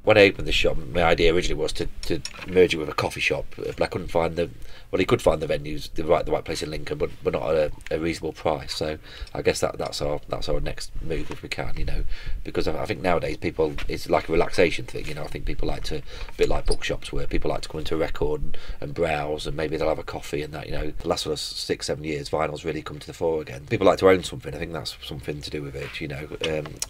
When I opened the shop, my idea originally was to merge it with a coffee shop, but I couldn't find he could find the venues, the right place in Lincoln, but not at a reasonable price. So I guess that's our next move if we can, you know, because I think nowadays people, it's like a relaxation thing, you know. I think people like to, a bit like bookshops where people like to come into a record and browse, and maybe they'll have a coffee and that, you know. The last sort of 6-7 years, vinyl's really come to the fore again. People like to own something. I think that's something to do with it, you know.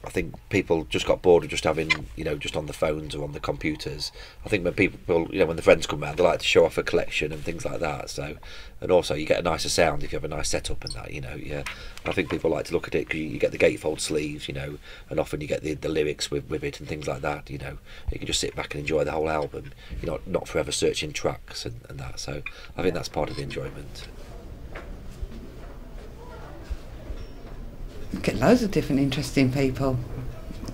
I think people just got bored of just having, you know, just on the phones or on the computers. I think when people, you know, when the friends come round, they like to show off a collection and things like that. So, and also you get a nicer sound if you have a nice setup and that, you know. Yeah, I think people like to look at it because you get the gatefold sleeves, you know, and often you get the lyrics with it and things like that, you know. You can just sit back and enjoy the whole album. You're not forever searching tracks and that. So I think that's part of the enjoyment. Get loads of different interesting people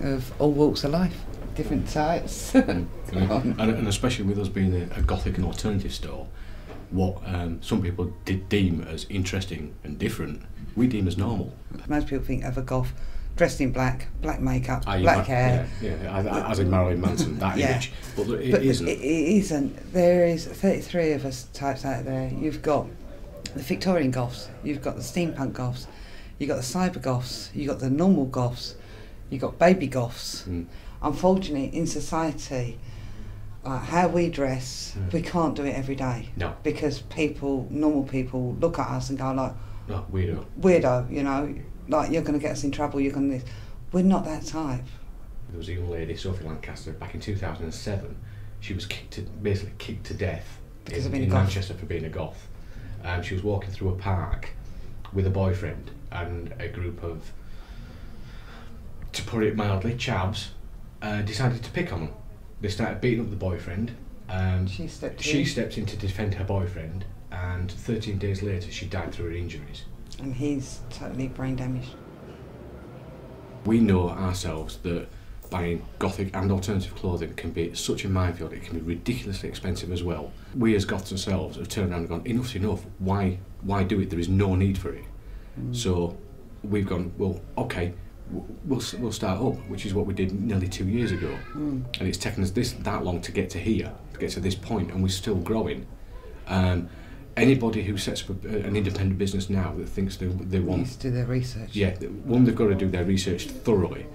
of all walks of life, different types. And especially with us being a gothic and alternative store, what some people did deem as interesting and different, we deem as normal. Most people think of a goth dressed in black makeup, black hair. Yeah, as in Marilyn Manson, that image. But it isn't. It isn't. There is 33 of us types out there. You've got the Victorian goths, you've got the steampunk goths, you've got the cyber goths, you've got the normal goths, you've got baby goths. Unfortunately, in society, how we dress, we can't do it every day. No. Because normal people look at us and go like, no, weirdo, you know, like you're going to get us in trouble, you're going to... We're not that type. There was a young lady, Sophie Lancaster, back in 2007. She was basically kicked to death in Manchester for being a goth. She was walking through a park with a boyfriend and a group of, to put it mildly, chavs, decided to pick on them. They started beating up the boyfriend, and she stepped in to defend her boyfriend, and 13 days later she died through her injuries. And he's totally brain damaged. We know ourselves that buying gothic and alternative clothing can be such a minefield. It can be ridiculously expensive as well. We as goths ourselves have turned around and gone, enough's enough, why do it? There is no need for it. So we've gone, well, okay, we'll start up, which is what we did nearly 2 years ago. And it's taken us that long to get to here, to get to this point, and we're still growing. Anybody who sets up an independent business now that thinks they want... Needs to do their research. Yeah, one, they've got to do their research thoroughly,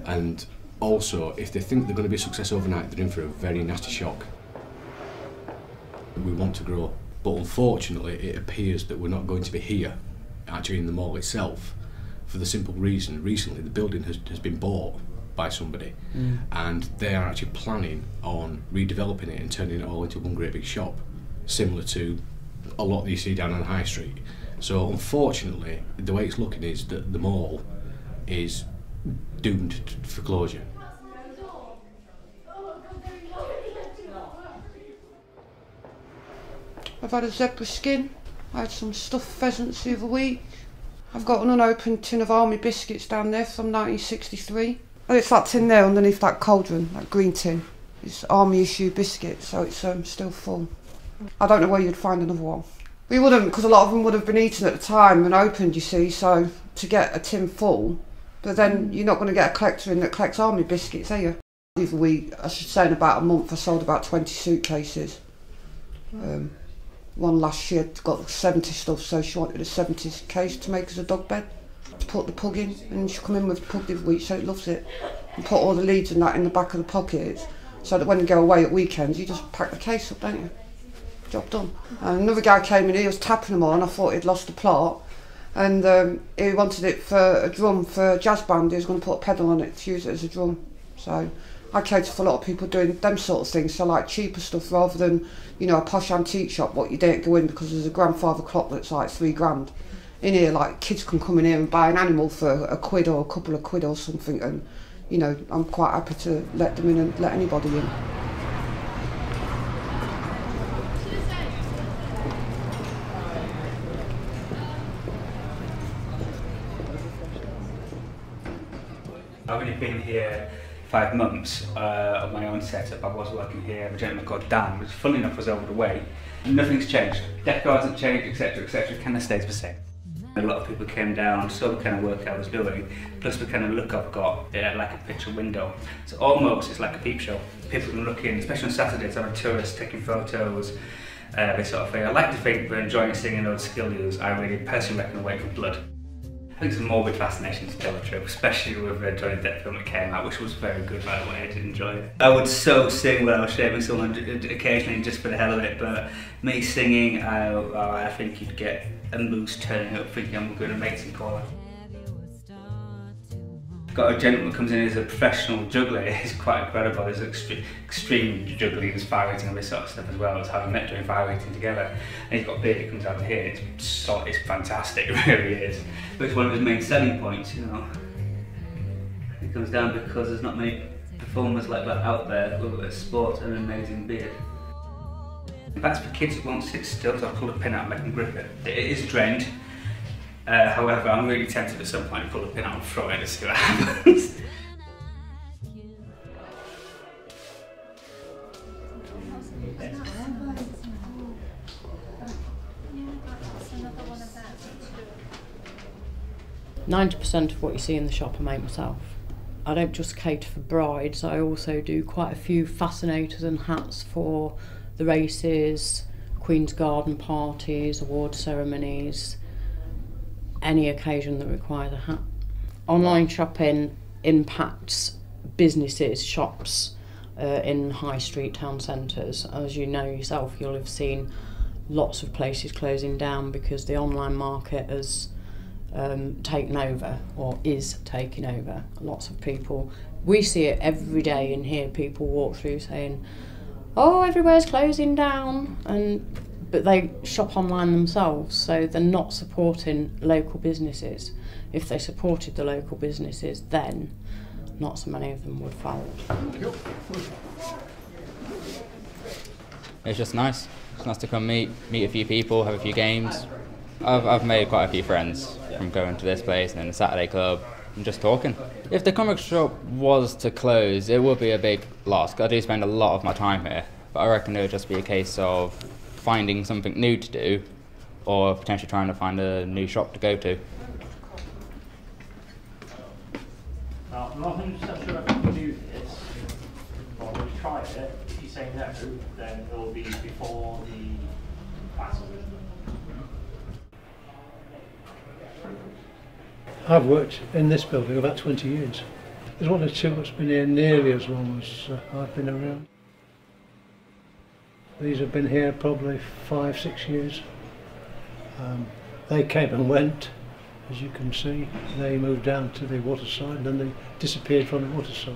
and also, if they think they're going to be a success overnight, they're in for a very nasty shock. We want to grow, but unfortunately it appears that we're not going to be here, actually in the mall itself, for the simple reason, recently the building has been bought by somebody, and they are actually planning on redeveloping it and turning it all into one great big shop, similar to a lot that you see down on High Street. So unfortunately, the way it's looking is that the mall is doomed for closure. I've had a zebra skin, I had some stuffed pheasants the other week. I've got an unopened tin of Army biscuits down there from 1963. And it's that tin there underneath that cauldron, that green tin. It's Army issue biscuits, so it's still full. I don't know where you'd find another one. We wouldn't, because a lot of them would have been eaten at the time and opened, you see, so to get a tin full, but then you're not going to get a collector in that collects Army biscuits, are you? The other week, I should say in about a month, I sold about 20 suitcases. One last year got 70 stuff, so she wanted a 70 case to make as a dog bed to put the pug in, and she come in with the pug the other week, so it loves it. And put all the leads and that in the back of the pockets, so that when you go away at weekends, you just pack the case up, don't you? Job done. And another guy came in, he was tapping them on, I thought he'd lost the plot, and he wanted it for a drum for a jazz band. He was going to put a pedal on it to use it as a drum. So I cater for a lot of people doing them sort of things, so like cheaper stuff rather than, you know, a posh antique shop what you don't go in because there's a grandfather clock that's like £3 in here. Like kids can come in here and buy an animal for a quid or a couple of quid or something, and you know, I'm quite happy to let them in and let anybody in. I've only been here 5 months of my own setup. I was working here with a gentleman called Dan, which funnily enough was over the way. Nothing's changed. Decor hasn't changed, etc., etc. Kind of stays the same. A lot of people came down, saw the kind of work I was doing, plus the kind of look I've got, like a picture window. So almost it's like a peep show. People can look in, especially on Saturdays, I'm a tourist taking photos, this sort of thing. I like to think we're enjoying singing those skill use. I really personally reckon Away from Blood. I think it's a morbid fascination to tell the truth, especially with the Johnny Depp film that came out, which was very good by the way, I did enjoy it. I would so sing when I was shaving someone occasionally just for the hell of it, but me singing, I think you'd get a moose turning up thinking I'm going to make some caller. Got a gentleman who comes in as a professional juggler. He's quite incredible. He's extreme juggling, he's fire eating and this sort of stuff as well. It's how we met doing fire eating together. And he's got a beard that comes out of here. It's fantastic, it really is. But it's one of his main selling points, you know. It comes down because there's not many performers like that out there with sport and an amazing beard. In fact, for kids who won't sit still, so I'll pull a pin out and make them grip it. It is drained. However, I'm really tempted at some point to pull a pin out and throw it and see what happens. %90 of what you see in the shop I make myself. I don't just cater for brides, I also do quite a few fascinators and hats for the races, Queen's Garden parties, award ceremonies, any occasion that requires a hat. Online shopping impacts businesses, shops in high street town centres. As you know yourself, you'll have seen lots of places closing down because the online market has taken over or is taking over. Lots of people, we see it every day and hear people walk through saying, oh, everywhere's closing down, but they shop online themselves, so they're not supporting local businesses. If they supported the local businesses, then not so many of them would fold. It's just nice. It's nice to come meet a few people, have a few games. I've made quite a few friends from going to this place and then the Saturday club and just talking. If the comic shop was to close, it would be a big loss, because I do spend a lot of my time here, but I reckon it would just be a case of finding something new to do or potentially trying to find a new shop to go to. Now, I'm not 100% sure if I can do this, but we'll try it. If you say no, then it will be before the battle. I've worked in this building about 20 years. There's one or two that's been here nearly as long as I've been around. These have been here probably 5-6 years. They came and went, as you can see. They moved down to the waterside and then they disappeared from the waterside.